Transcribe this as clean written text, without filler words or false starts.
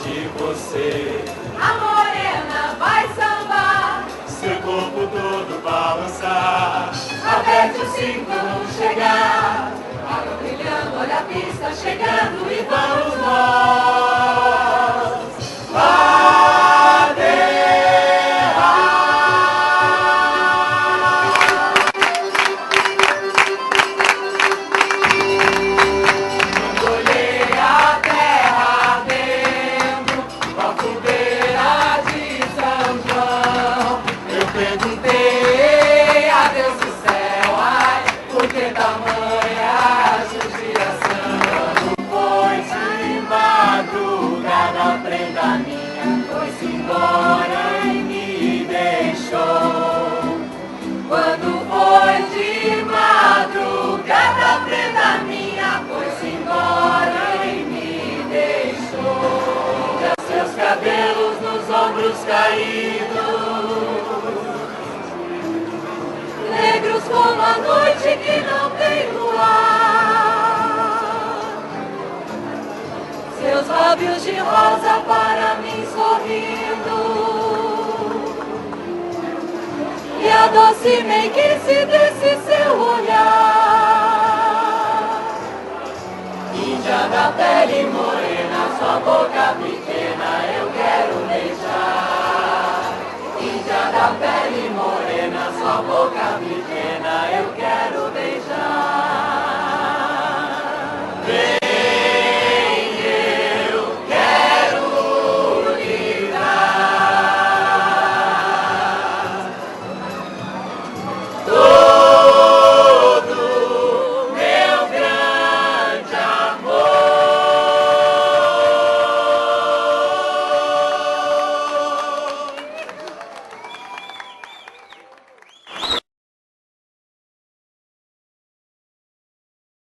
de você. A morena vai sambar, Seu corpo todo balançar. aperte o cinto, vamos chegar. Água brilhando, olha a pista chegando e vamos nós. Quando olhei a terra dentro, a fogueira de São João, eu perguntei a Deus do céu, ai, por que tamanha judiação? Quando foi de madrugada, a prenda minha foi-se embora e me deixou. Quando foi de madrugada, a prenda minha foi-se embora e me deixou. Já seus cabelos nos ombros caídos, negros como a noite que não tem luar. Seus lábios de rosa para mim sorrindo, e a doce meiguice desse seu olhar. Índia da pele morena, sua boca pequena eu quero beijar. Índia da pele morena, sua boca pequena